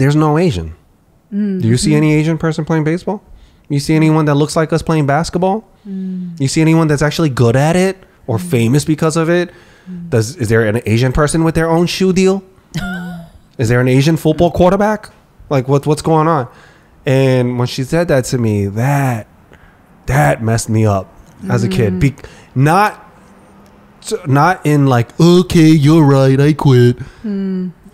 there's no Asian. Do you see any Asian person playing baseball? You see anyone that looks like us playing basketball? You see anyone that's actually good at it or famous because of it? Is there an Asian person with their own shoe deal? Is there an Asian football quarterback? Like what's going on? And when she said that to me, that messed me up as a kid. Not in like, okay, you're right, I quit.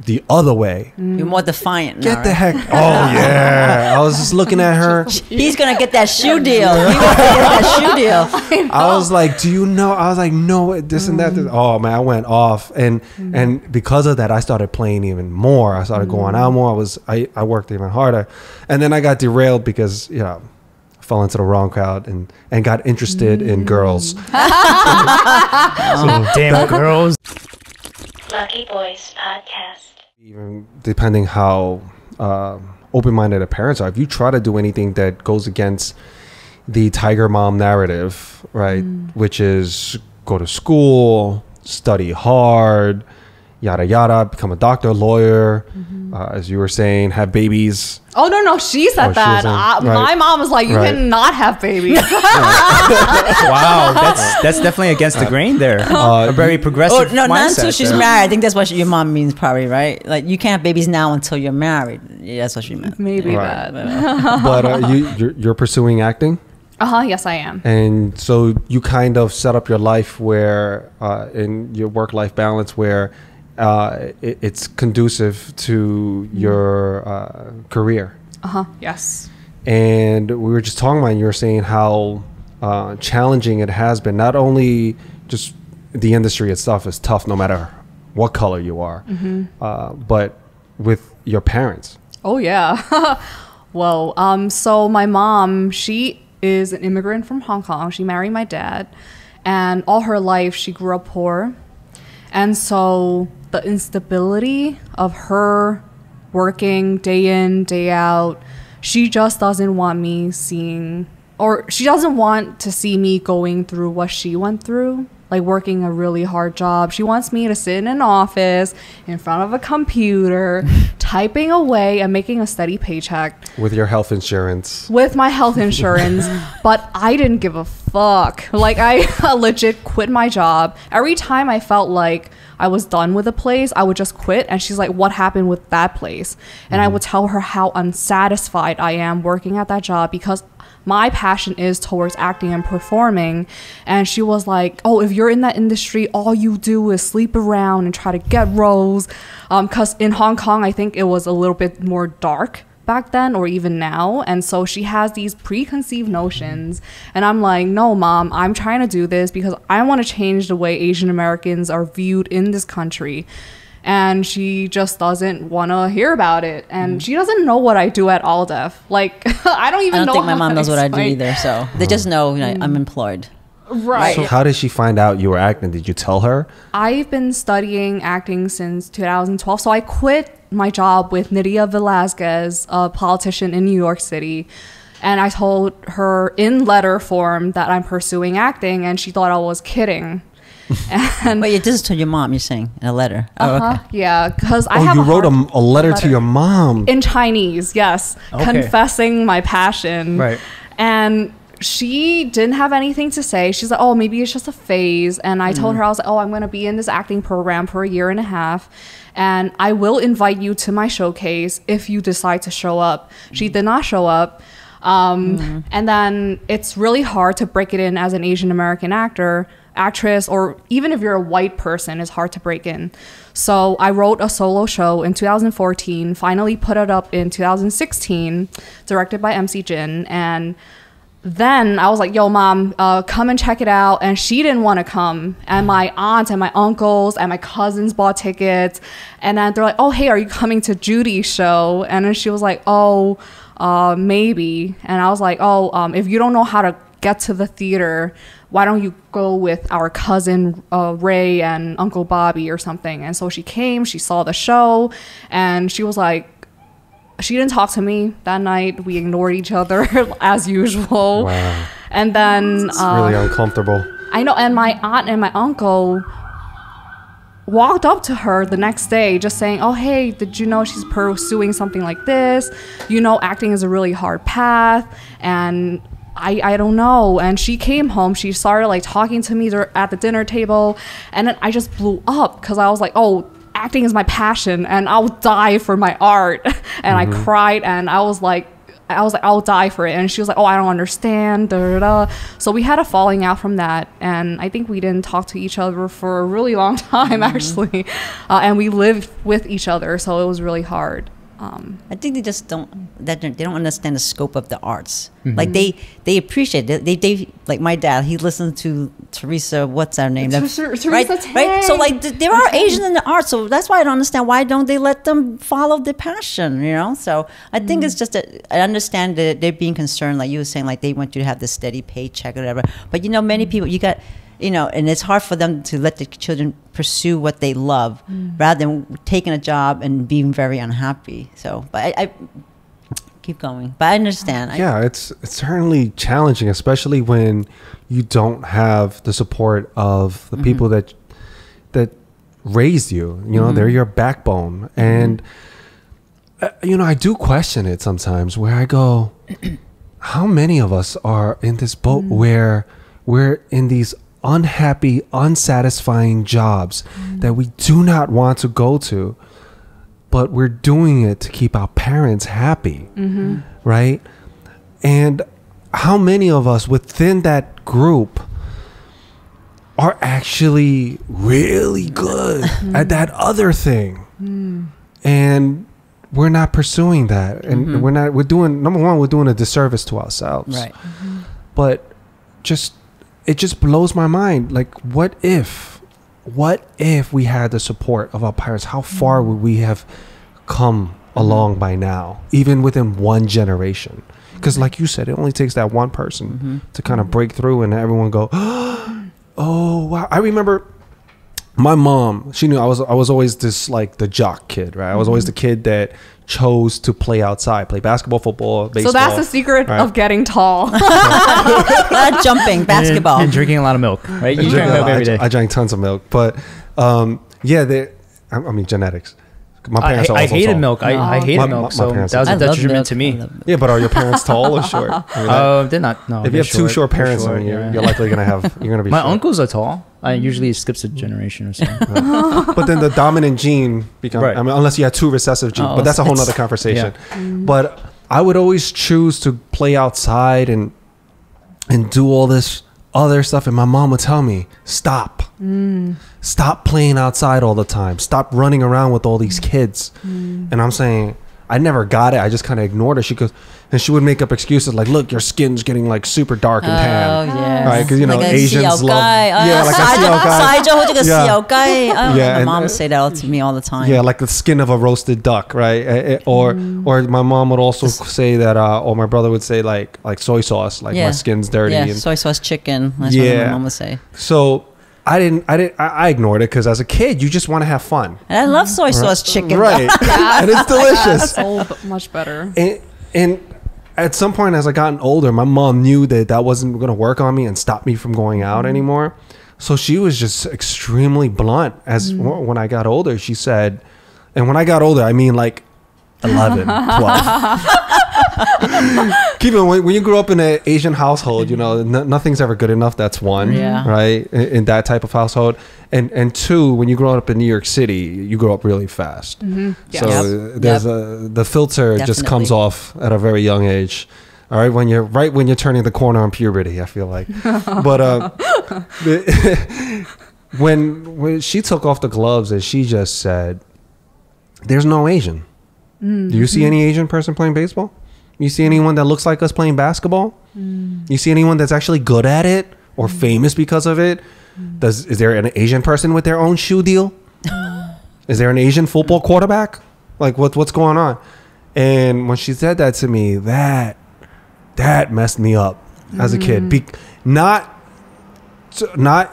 The other way. You're more defiant now, Get the heck. Oh yeah. I was just looking at her. He's gonna get that shoe deal. He wants to get that shoe deal. I was like, do you know? I was like, no, this and that. Oh man, I went off, and because of that, I started playing even more. I started going out more. I worked even harder, and then I got derailed because I fell into the wrong crowd and got interested in girls. Damn girls. Lucky Boys Podcast. Even depending how open-minded the parents are, if you try to do anything that goes against the tiger mom narrative, right, which is go to school, study hard, yada yada, become a doctor, lawyer, as you were saying, have babies. Oh no, she said that. Right. My mom was like, you cannot have babies. Wow, that's definitely against the grain there. A very progressive No, not mindset until she's there. married. I think that's what your mom means, probably, right? Like you can't have babies now until you're married. Yeah, that's what she meant. Maybe Right. that. But you're pursuing acting, Yes, I am. and so you kind of set up your life where in your work-life balance where it's conducive to your career. Yes. And we were just talking about, you were saying how challenging it has been. Not only just the industry itself is tough no matter what color you are, but with your parents. Oh yeah. Well, so my mom, she is an immigrant from Hong Kong. She married my dad, and all her life she grew up poor. And so the instability of her working day in, day out, she just doesn't want me seeing, or she doesn't want to see me going through what she went through, like working a really hard job. She wants me to sit in an office in front of a computer, typing away and making a steady paycheck. With your health insurance. With my health insurance. But I didn't give a fuck. Like, I legit quit my job. Every time I felt like I was done with a place, I would just quit. And she's like, what happened with that place? And I would tell her how unsatisfied I am working at that job because my passion is towards acting and performing. And she was like, oh, if you're in that industry, all you do is sleep around and try to get roles. Because in Hong Kong, I think it was a little bit more dark back then, or even now. And so she has these preconceived notions. And I'm like, no, Mom, I'm trying to do this because I want to change the way Asian Americans are viewed in this country. And she just doesn't want to hear about it. And she doesn't know what I do at Aldef. Like, I don't even know. I don't think my mom knows what I do explain. either. So they just know I'm employed. Right. So how did she find out you were acting? Did you tell her? I've been studying acting since 2012. So I quit my job with Nydia Velazquez, a politician in New York City. And I told her in letter form that I'm pursuing acting. And she thought I was kidding. And Wait, this is to your mom, you're saying, in a letter. Oh, okay. Yeah, because I have you wrote a letter to your mom. in Chinese, yes, Okay. confessing my passion. Right. And she didn't have anything to say. She's like, oh, maybe it's just a phase. And I told her, I was like, oh, I'm going to be in this acting program for 1.5 years. And I will invite you to my showcase if you decide to show up. She did not show up. And then it's really hard to break it in as an Asian American actress, or even if you're a white person, it's hard to break in. So I wrote a solo show in 2014, finally put it up in 2016, directed by MC Jin. And then I was like, yo, Mom, come and check it out. And she didn't want to come. And my aunts and my uncles and my cousins bought tickets. And then they're like, oh, hey, are you coming to Judy's show? And then she was like, oh, maybe. And I was like, oh, if you don't know how to get to the theater, why don't you go with our cousin Ray and Uncle Bobby or something? And so she came, she saw the show, and she was like, she didn't talk to me that night. We ignored each other as usual. Wow. And then It's really uncomfortable. I know, and my aunt and my uncle, walked up to her the next day just saying, oh, hey, did you know she's pursuing something like this? You know, acting is a really hard path. And I don't know. And she came home. She started like talking to me at the dinner table. And then I just blew up because I was like, oh, acting is my passion and I'll die for my art. And I cried and I was like, I'll die for it. And she was like, oh, I don't understand. Da, da, da. So we had a falling out from that. And I think we didn't talk to each other for a really long time, actually. And we lived with each other. So it was really hard. I think they just don't understand the scope of the arts. Like they appreciate it. They like my dad. He listened to Teresa. What's her name? Teresa right? So like there are Asians in the arts. So that's why I don't understand why don't they let them follow their passion. You know. So I think it's just I understand that they're being concerned. Like you were saying, like they want you to have this steady paycheck or whatever. But you know, many people you got. You know, and it's hard for them to let the children pursue what they love rather than taking a job and being very unhappy. So, but I keep going. But I understand. Yeah, it's certainly challenging, especially when you don't have the support of the people that raised you. You know, they're your backbone. And, you know, I do question it sometimes where I go, how many of us are in this boat where we're in these unhappy, unsatisfying jobs that we do not want to go to, but we're doing it to keep our parents happy, right? And how many of us within that group are actually really good at that other thing, and we're not pursuing that, and we're doing, number one, we're doing a disservice to ourselves, Right. But it just blows my mind. Like, what if we had the support of our parents? How far would we have come along by now, even within one generation? Because like you said, it only takes that one person to kind of break through and everyone go, oh, wow. I remember my mom, she knew I was always this, like, the jock kid, right? I was always the kid that chose to play outside, play basketball, football, baseball. So that's the secret of getting tall. Not jumping, basketball. And drinking a lot of milk, right? You drink milk every day. I drank tons of milk. But, yeah, I mean, genetics. My parents are also I hated tall. milk. I hated milk. So that was a detriment to me. Yeah, but are your parents tall or short? I mean, they're not. No. if you have two short parents, I mean, you're likely going to be My short. uncles are tall. I usually skips a generation or so. But then the dominant gene becomes, Right. I mean, unless you had two recessive genes, but that's a whole nother conversation. Yeah. But I would always choose to play outside and do all this other stuff. And my mom would tell me, stop playing outside all the time. Stop running around with all these kids. And I'm saying, I never got it. I just kind of ignored her. She goes, and she would make up excuses like, look, your skin's getting like super dark and tan. Oh, yeah. Right? Because, you know, like Asians love. Yeah, like a siao guy. Yeah, My and- mom would say that to me all the time. Yeah, like the skin of a roasted duck, right? Or my mom would also say that, or my brother would say like soy sauce, like my skin's dirty. Yeah, And soy sauce chicken. That's what my mom would say. so I ignored it because as a kid, you just want to have fun. And I love soy sauce chicken. Right. And it's delicious. So much better. And at some point, as I gotten older, my mom knew that wasn't going to work on me and stop me from going out anymore. So she was just extremely blunt. When I got older, she said, and when I got older, I mean like 11, 12. Keep it, when you grow up in an Asian household, you know, nothing's ever good enough. That's one, right? In that type of household. And two, when you grow up in New York City, you grow up really fast. So there's the filter just comes off at a very young age. All right, when you're turning the corner on puberty, I feel like. But when she took off the gloves and she just said, "There's no Asian. Do you see any Asian person playing baseball? You see anyone that looks like us playing basketball? You see anyone that's actually good at it or famous because of it? Is there an Asian person with their own shoe deal? Is there an Asian football quarterback? Like what's going on?" And when she said that to me, that messed me up as a kid. Not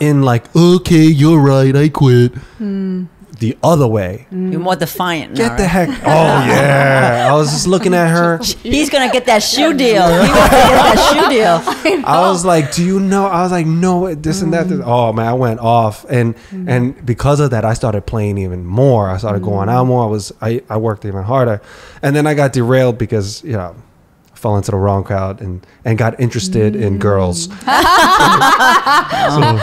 in like, okay, you're right, I quit. the other way. You're more defiant now. Get the right? heck. Oh yeah. I was just looking at her. He's gonna get that shoe deal. He wants to get that shoe deal. I was like, do you know? I was like, no, this and that. This. Oh man, I went off, and because of that, I started playing even more. I started going out more. I worked even harder, and then I got derailed because fell into the wrong crowd and got interested in girls.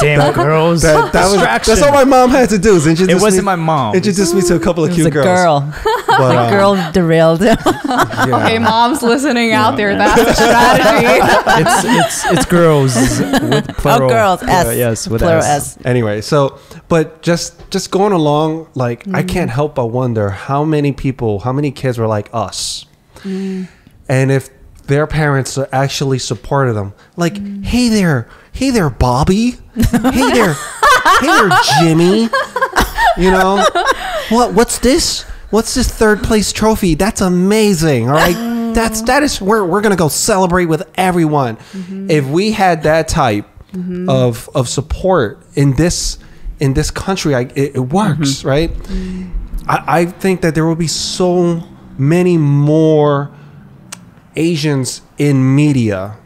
Damn girls. That's all my mom had to do. It wasn't my mom. Introduced me to a couple of cute girls. Girl. But, the girl derailed him. yeah. Okay, moms listening out there, that's a strategy. it's girls with plural. Oh, girls. S. Yes, with plural S. S. Anyway, but just going along, like I can't help but wonder how many kids were like us, and if their parents actually supported them. Like, hey there, Bobby. hey there, Jimmy. What's this? What's this third place trophy? That's amazing. All right, that is where we're gonna go celebrate with everyone. If we had that type of support in this country, it works, right? I think that there will be so many more Asians in media,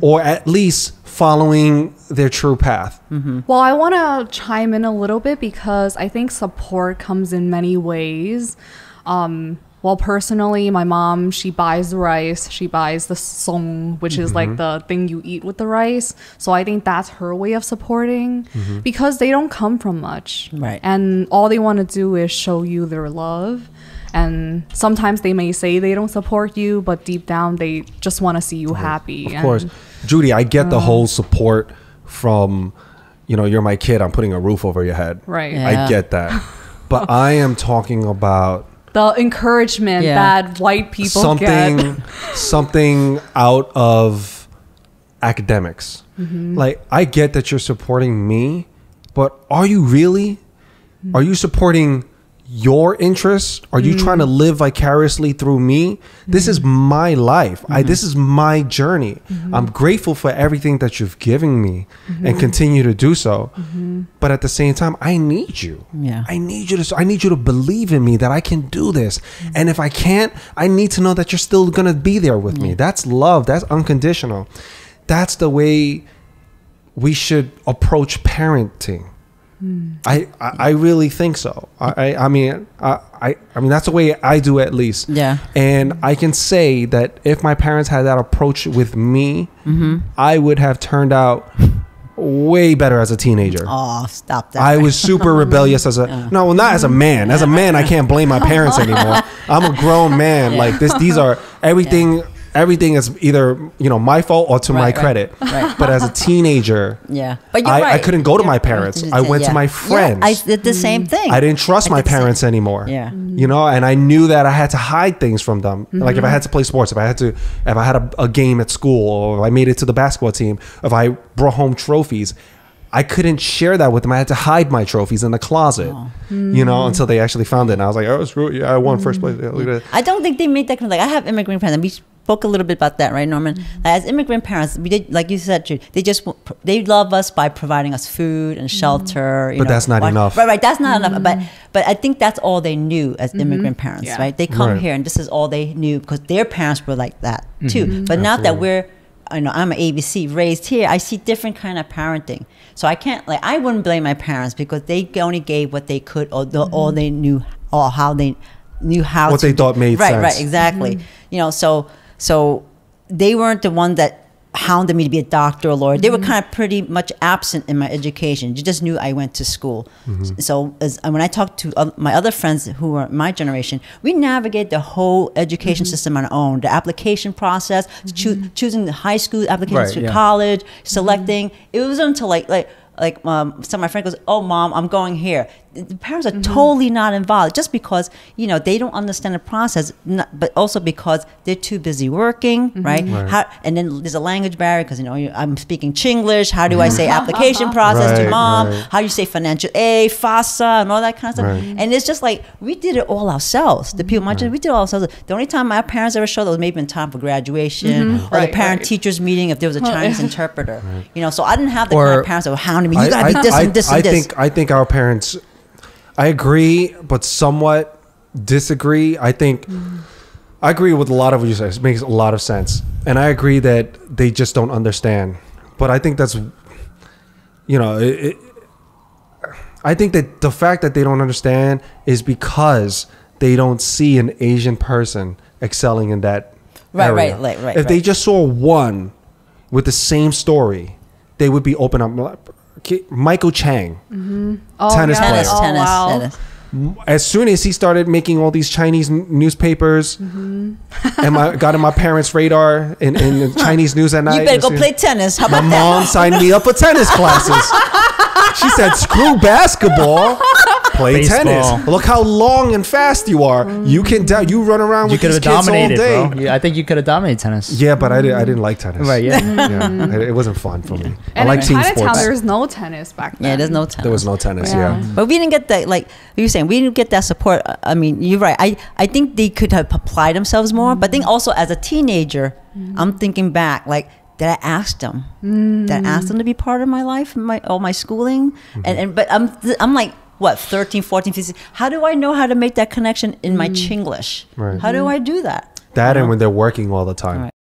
or at least following their true path. Well, I want to chime in a little bit because I think support comes in many ways. Well, personally, my mom, she buys the rice, she buys the song, which is like the thing you eat with the rice. So I think that's her way of supporting because they don't come from much. Right. And all they want to do is show you their love. And sometimes they may say they don't support you, but deep down they just want to see you happy. Of course. Judy, I get the whole support from, you're my kid, I'm putting a roof over your head. Right. Yeah. I get that. But I am talking about the encouragement that white people get. Something out of academics. Like, I get that you're supporting me, but are you really? Are you supporting your interests? Are you trying to live vicariously through me? This is my life. This is my journey. I'm grateful for everything that you've given me and continue to do so. But at the same time, I need you. Yeah. I need you to believe in me that I can do this. And if I can't, I need to know that you're still going to be there with me. That's love. That's unconditional. That's the way we should approach parenting. I really think so. I mean that's the way I do, at least. Yeah. And I can say that if my parents had that approach with me, I would have turned out way better as a teenager. Oh, stop that. I was super rebellious not as a man. As a man, I can't blame my parents anymore. I'm a grown man. Like these are everything. Everything is either my fault or to my credit. Right. But as a teenager, but you're right. I couldn't go to my parents. I went to my friends. I did the same thing. I didn't trust my parents anymore. Yeah. And I knew that I had to hide things from them. Like if I had to play sports, if I had a game at school, or if I made it to the basketball team, if I brought home trophies, I couldn't share that with them. I had to hide my trophies in the closet, until they actually found it. And I was like, oh, screw it. Yeah, I won first place. Yeah, look at that. I don't think they made that kind of, like, I have immigrant parents, and we spoke a little bit about that, right, Norman? As immigrant parents, we did, like you said, Jude, they love us by providing us food and shelter. But that's not enough. Right. That's not enough. But I think that's all they knew as immigrant parents, right? They come here, and this is all they knew because their parents were like that too. But now that I'm an ABC raised here, I see different kind of parenting. So I wouldn't blame my parents because they only gave what they could, or all they knew, or how they knew how what they thought made sense. Right, exactly. So they weren't the one that hounded me to be a doctor or lawyer. They were kind of pretty much absent in my education. You just knew I went to school. So when I talked to my other friends who were my generation, we navigate the whole education system on our own. The application process, choosing the high school applications to college, selecting. It wasn't until some of my friends goes, oh, Mom, I'm going here. The parents are totally not involved just because, they don't understand the process, but also because they're too busy working, right? And then there's a language barrier because, I'm speaking Chinglish. How do I say application process to Mom? Right. How do you say financial aid, FAFSA, and all that kind of stuff? Right. And it's just like, we did it all ourselves. The people, we did it all ourselves. The only time my parents ever showed that was maybe in time for graduation or the parent-teachers meeting if there was a Chinese interpreter. So I didn't have the kind of parents that were hounding me. You got to be this and this and this. I think our parents... I agree, but somewhat disagree. I think I agree with a lot of what you say. It makes a lot of sense, and I agree that they just don't understand. But I think that's, I think that the fact that they don't understand is because they don't see an Asian person excelling in that area. Right. If they just saw one with the same story, they would be open up. Michael Chang, tennis player. Tennis. As soon as he started making all these Chinese newspapers, and got in my parents' radar in Chinese news at night. You better go play tennis. How about my that? mom signed me up for tennis classes. She said, "Screw basketball, play Baseball. tennis. Look how long and fast you are. You can you run around with these kids all day." bro. I think you could have dominated tennis. Yeah, but I didn't like tennis. Right, yeah. It wasn't fun for me. I And like in team Chinatown, sports. there's no tennis back then. Yeah, there's no tennis. There was no tennis. Yeah. Yeah. But we didn't get that, like you were saying, we didn't get that support. I mean, you're right. I think they could have applied themselves more. But I think also as a teenager, I'm thinking back, like, did I ask them? Did I ask them to be part of my life, my schooling? But I'm like, what, 13, 14, 15? How do I know how to make that connection in my Chinglish? Right. How do I do that? That and when they're working all the time. Right.